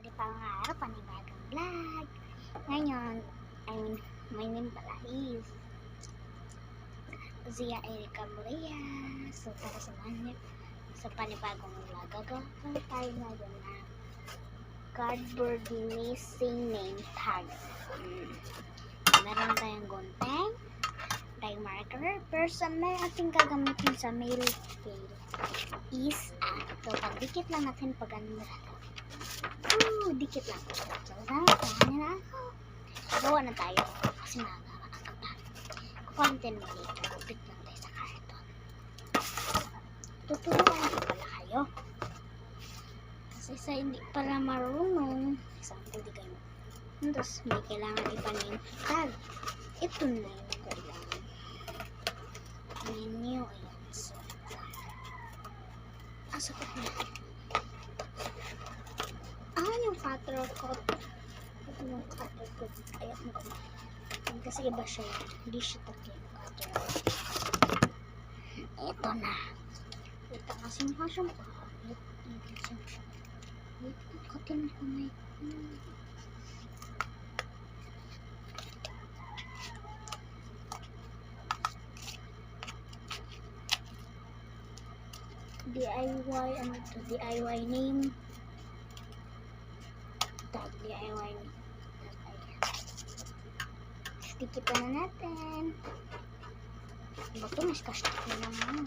panibagong araw, panibagong vlog. Ngayon, my name pala is Zia Erica Morea. So, para samahan niyo sa panibagong vlog. Gagawin tayo ngayon na cardboard missing name tag. Meron tayong gunting, tayong marker. First, may ating gagamitin sa mail fail is ito. Pagdikit lang natin pag ano dikit lang. So, saan na ako? Gawa na tayo. Kasi nakakaaga pa. Kukuntin mo dito. Kupit lang tayo sa karton. Tuturuan ko pala kayo. Kasi sa hindi pala marunong, example, di kayo. Tapos, may kailangan ipanin tag. Ito na yung kailangan. Menu, ayan. So, asakot na. Yung cutter ko. Ito yung cutter ko. Ayan mo. Kasi iba siya. Hindi siya taki yung cutter. Ito na. Ito kasi mukha siyang pahit. Ito katin ko na ito. DIY, ano ito? DIY name. Tag, DIY name. Dikit na natin. Bato, mas kastak na naman.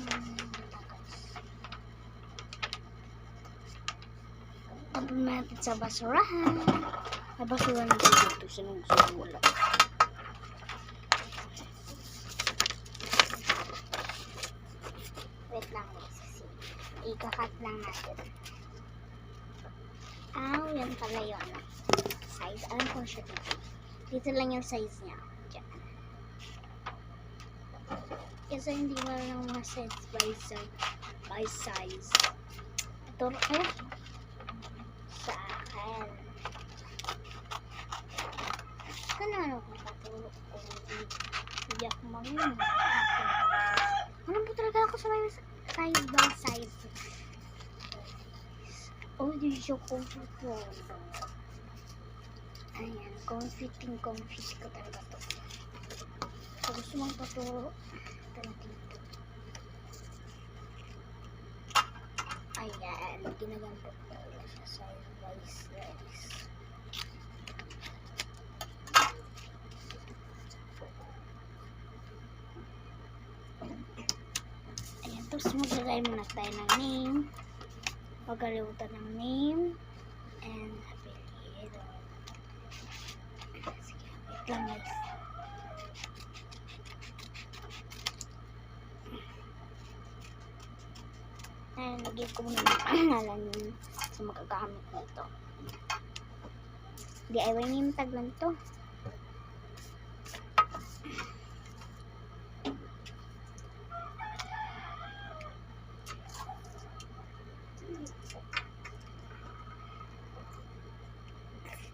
Tapos natin sa basurahan. Sa basurahan natin dito. Sinong wala. Wait lang. Ikakat lang natin. Yan pala yun. Size. Alam ko siya dito. Dito lang yung size niya. Diyan. Kasi hindi mo lang mga size by size. Ito kaya sa akin. Kanano ko paturo ko. Hindi ako mamini. Ano po talaga ako sa may size by size. Hindi siya comfort. Ayan, confitting ko talaga to. So, gusto mong paturo, ito na dito. Ayan, ginagamit ko talaga siya size by size. Ayan, tapos maglagay muna tayo ng name. Pagkalimutan ng name and apelyido. Sige, wait lang guys. Ayan, lagyan ko muna ng pangalan sa magagamit nito. DIY name tag lang to.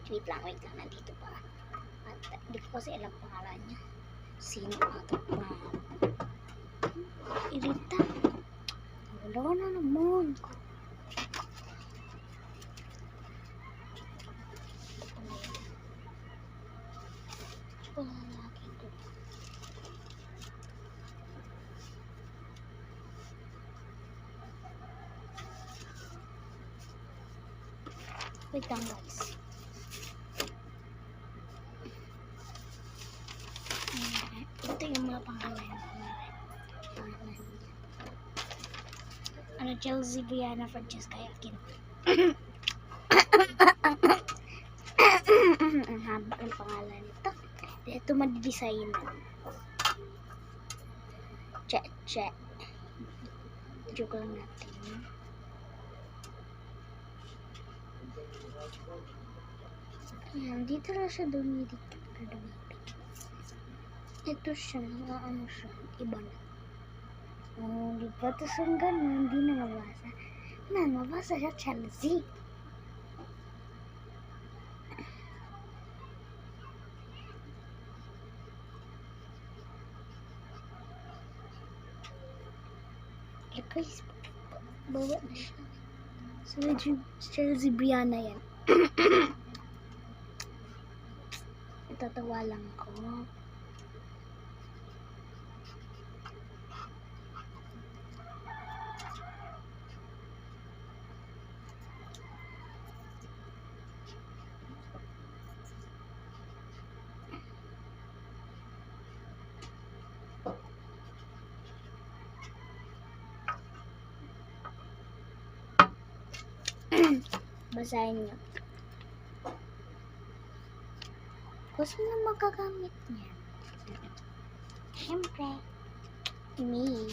Wait lang, nandito pa. Hindi ko kasi alam pangalan niya. Sino ata pa? Irita. Wala na naman. Wala lagi ito. Wait lang guys. Ito yung mga pangalan. Chelsea Brianna Francesca Yakin. Ang haba ng pangalan nito. Ito madidesign. Check. Joke lang natin. Ayan, dito na siya dumidikit. Ito siya, ano siya, iba na. Di ba? Tapos ang gano'n, hindi na mabasa. Mabasa siya Chelsea. Guys, bawa na siya. So, medyo Chelsea Brianna yan. Tatawa lang ko. Basahin nyo. Kung sino magagamit niya? Siyempre, me.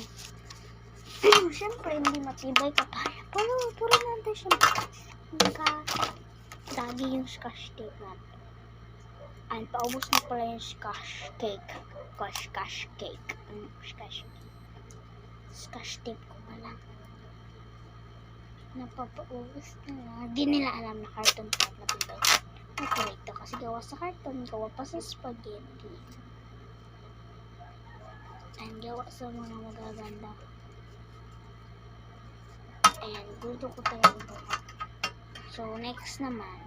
Siyempre, hindi matibay ka pa. Puro natin siyempre. Dagi yung scotch tape natin. Ay, paubos na pala yung scotch cake. Scotch cake. Scotch tape ko pala. Napapaubos na. Di nila alam na carton pa matibay. Okay, ito kasi gawa sa carton, gawa pa sa spaghetti. Ayan, gawa sa mga magaganda. Ayan, gusto ko talaga. So, next naman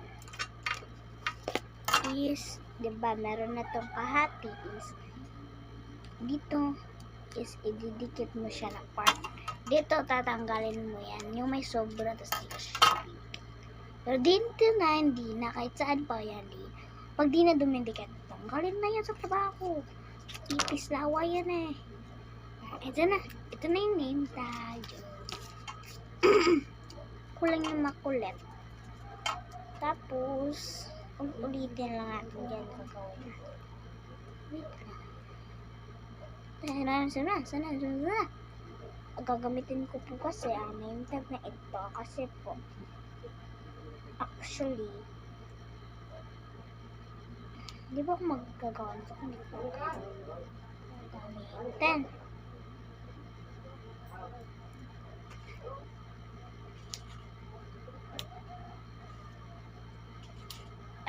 is, diba, meron na itong kahati is, dito is, ididikit mo siya na part. Dito, tatanggalin mo yan. Yung may sobra, tapos dito siya. Pero dito na, hindi na. Kahit saan pa yan, di. Pag di na dumidikit, tanggalin na yan sa trabaho. Ipis lawa yan eh. Ito na. Ito na yung name tag. Kulang yung makulit. Tapos, ulitin lang natin dyan gagawin. Wait lang. Sana. Gagamitin ko po kasi name tag na ito. Kasi po, actually, di ba ako magagawa nito? Hindi ko gamitin.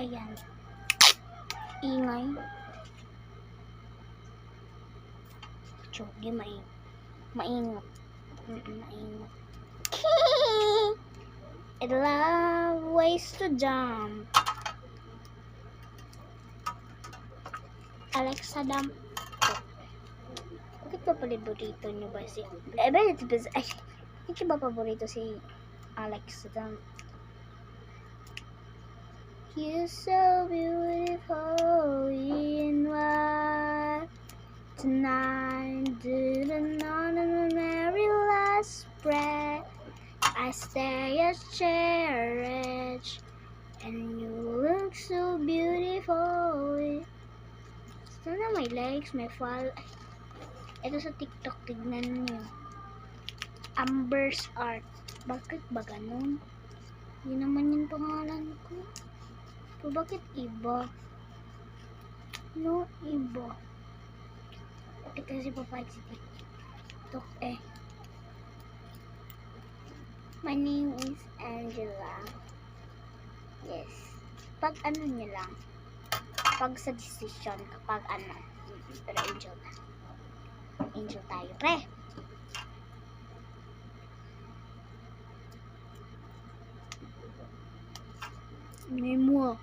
Ayan. Ingay. Chogi, maingat. Maingat. I love ways to jump. Alexa, dump. Bakit ba paborito nyo ba si... Hindi ba paborito si Alexa dump? You're so beautiful in white tonight. Didn't on a merry last breath. I stay as cherished, and you look so beautiful. Sana may likes, may follow. Ito sa TikTok, tignan niyo. Amber's Art. Bakit ba ganun? Yun naman yung pangalan ko. Pero bakit iba? No, iba. Bakit kasi papayag si TikTok eh. My name is Angela. Yes. Pag ano nyo lang. Pag sa decision, kapag ano. Pero Angel na. Angel tayo. Pre! Name mo.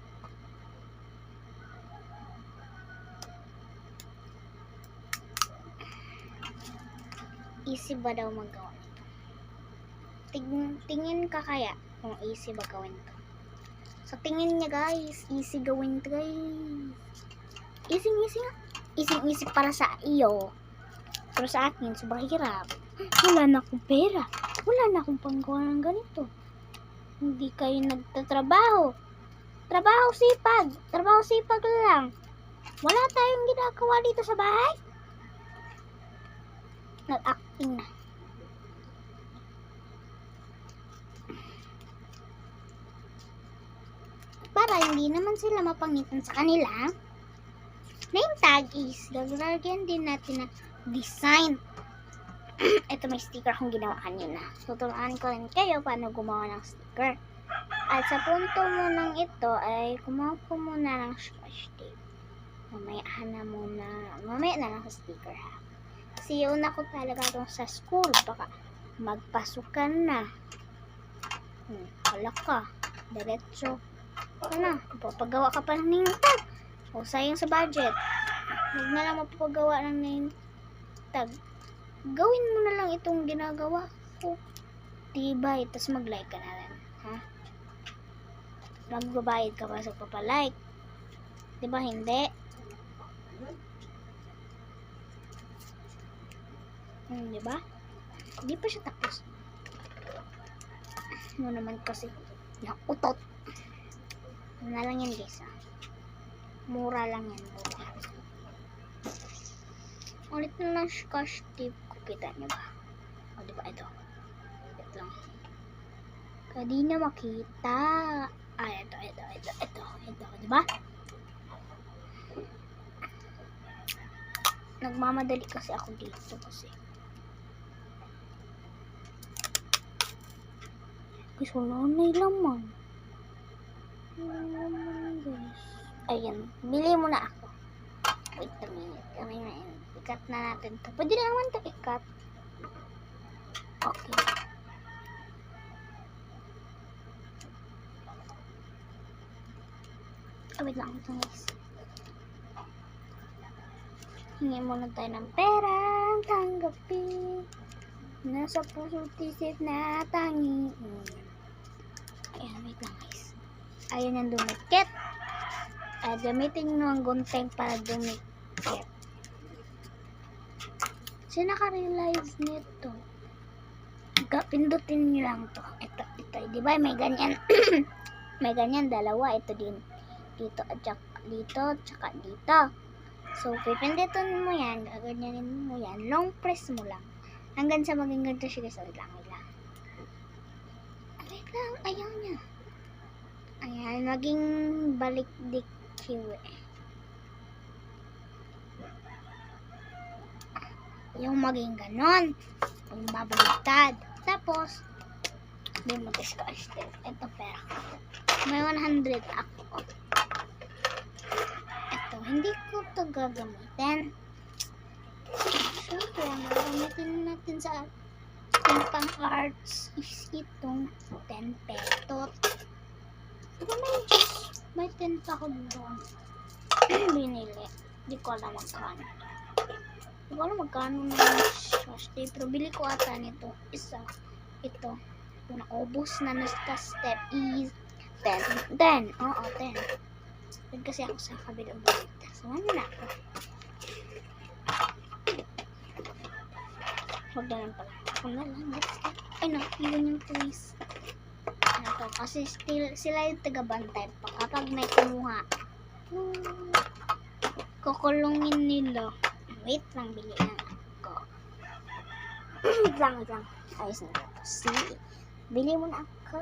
Easy ba daw magawa nito? Tingin ka kaya kung easy ba gawin to? Sa tingin niya guys, easy gawin to guys. Easy nga. Easy para sa iyo. Pero sa akin, sobrang hirap. Wala na akong pera. Wala na akong panggawa ng ganito. Hindi kayo nagtatrabaho. Trabaho sipag lang. Wala tayong ginagawa dito sa bahay. Nag-acting na. Para hindi naman sila mapangitan sa kanila, name tag is lalagyan din natin na design. Ito may sticker akong ginawa kanina. Tuturuan ko rin kayo paano gumawa ng sticker. At sa punto mo ng ito ay kumuha po muna ng scotch tape. Mamaya na lang sa sticker ha. Kasi una ko talaga itong sa school. Baka magpasukan na. Wala ka. Diretso. Ano? Papagawa ka pa ng name tag. O, sayang sa budget. Huwag na lang mapapagawa ng name tag. Gawin mo na lang itong ginagawa ko. Diba? Tapos mag-like ka na lang. Ha? Magbabayad ka pa sa papalike. Diba hindi? Diba? Hindi pa siya tapos. Ano naman kasi. Yung utot. Ano na lang yan guys ha. Mura lang yan. Mura. Ulit na lang cash tip ko. Kita nyo ba? O diba ito. Ito lang. Hindi na makita. Ay, ito. Diba? Nagmamadali kasi ako dito kasi. Guys, wala na laman. Guys. Ayan. Bili mo na ako. Wait a minute. Ikat na natin to. Pwede naman to ikat. Okay. Wait lang ito guys. Hingi muna tayo ng pera. Tanggapin. Nasa puso't isip na tangi. Ayan, wait lang guys. Ayan yung dumikit. Gamitin nyo ang gunting para dumikit. Sino naka-realize nito? Pindutin nyo lang to. Ito. Diba may ganyan? May ganyan, dalawa. Ito din. Dito at saka dito. So, pipindutin mo yan. Gaganyanin mo yan. Long press mo lang. Hanggang sa maging ganito siya. Wait lang. Ayaw niya. Ayan, maging balik-dik kiwi. Yung maging ganon. Yung babaliktad. Tapos, hindi mo discuss. Ito pera. May 100 ako. Ito, hindi ko ito gagamitin. Siyempre, gagamitin natin sa yung pang-arts is itong 10 petot. Diba may 10 pa ako doon. Binili. Hindi ko alam magkano. Hindi ko alam magkano na yung pero bili ko ata nito. Isa. Ito. Yung naubos na step is 10. Oo, 10. Doon kasi ako sa kabilang balik. So, ano na ako? Huwag na lang pala. Ako na lang. Ay, iwan yung please. Ano to? Kasi sila yung taga-bantay pa. Kapag may kumuha, kukulungin nila. Wait lang, bili na ako. Wait lang. Ayos na ito. See? Bili mo na ako.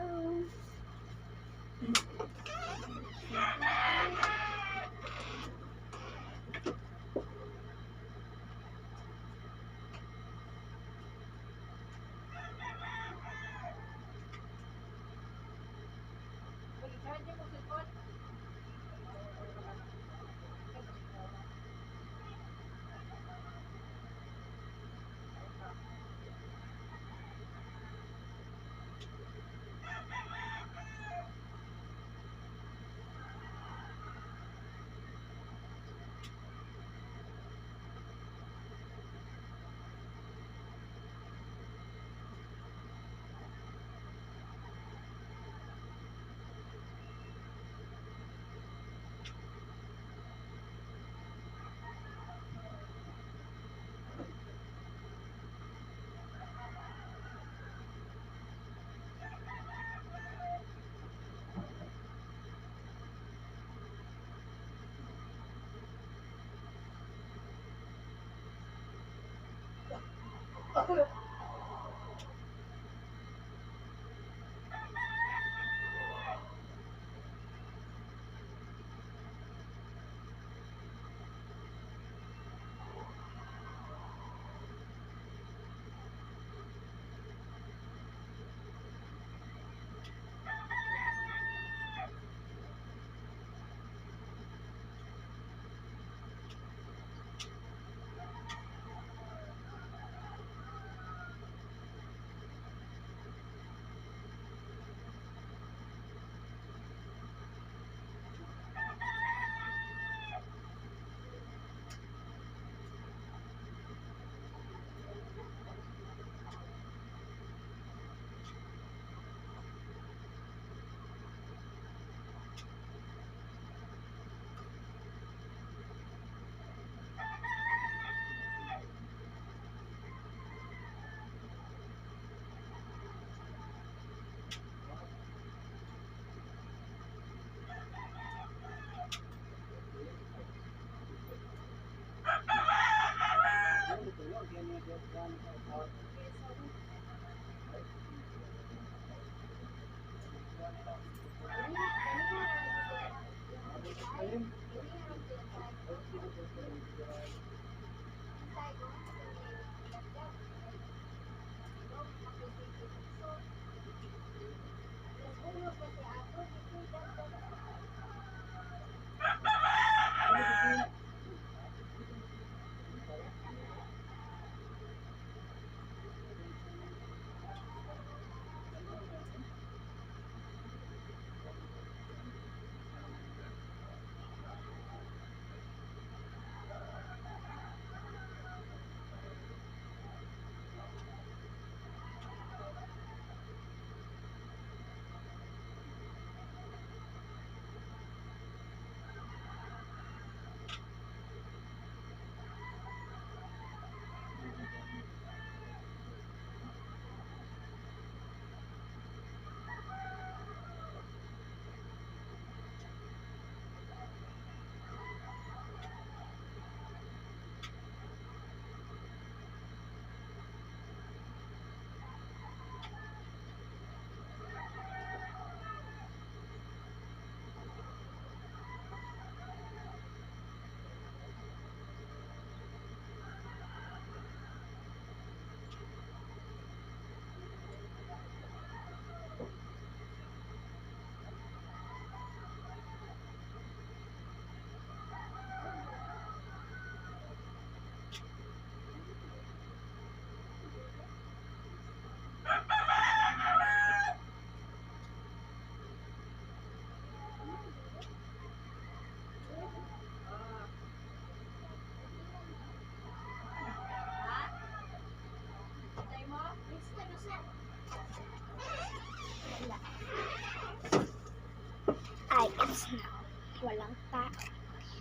Ay, it's now. Walang pa.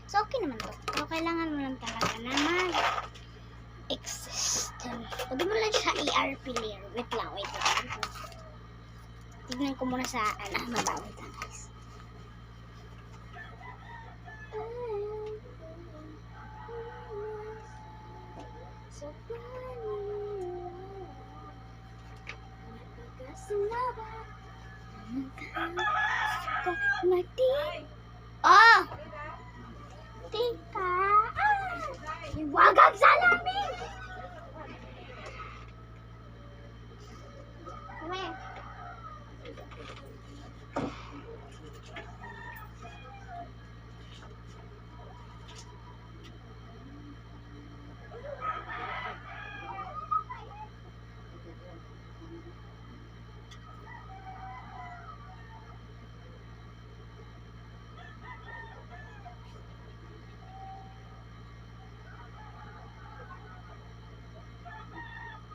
So, okay naman to. Pero kailangan mo lang talaga na mag-exist. Pwede mo lang siya ERP layer. Wait lang. Tignan ko muna sa, mabawi na guys. So, oh! Tika! Huwag ang salamin!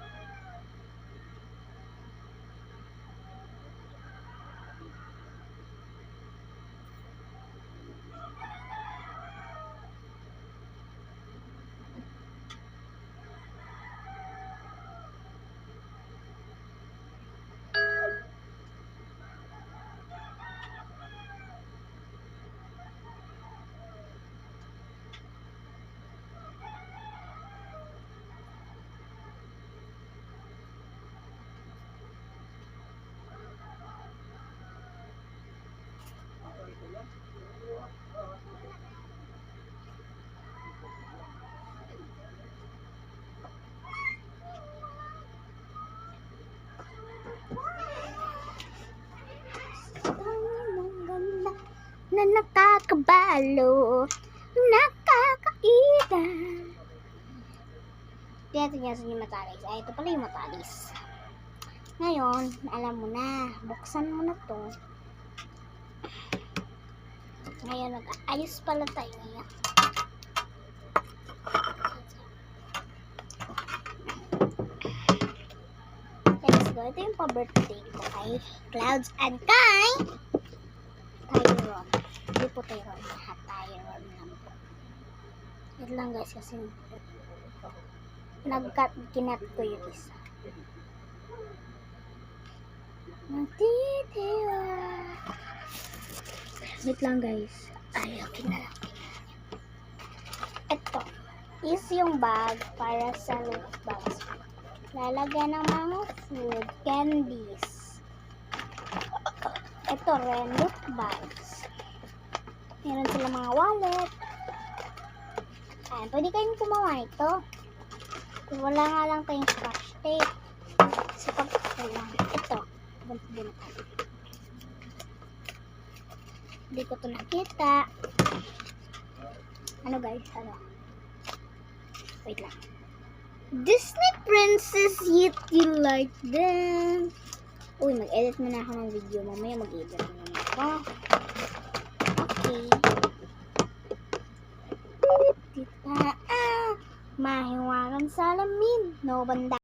Come. Na nakakabalo, nakakaida. Tinatin niya sa yung matalis. Ay, ito pala yung matalis. Ngayon, alam mo na, buksan mo na to. Ngayon, nag-ayos pala tayo ngayon. Let's go. Ito yung pa-birthday ko kay Clouds and kay Tyron. Hindi po Tyron. Tyron lang po. Ito lang guys kasi kinat ko yung isa. Matitiwa. Wait lang guys. Ay, okay na lang. Ito is yung bag para sa loot bags. Lalagyan ng mga food, candies. Ito rin, loot bags. Meron sila mga wallet. Ayan, pwede kayong gumawa ito. Wala nga lang tayong scotch tape. Sa pagkakulang. Ito. Bunt-bunt. Hindi ko ito nakita. Ano guys? Ano? Wait lang. Disney princess yet you like them. Uy, mag-edit muna ako ng video. Mamaya mag-edit muna ako. Okay. Mahiwagan salamin. No banda.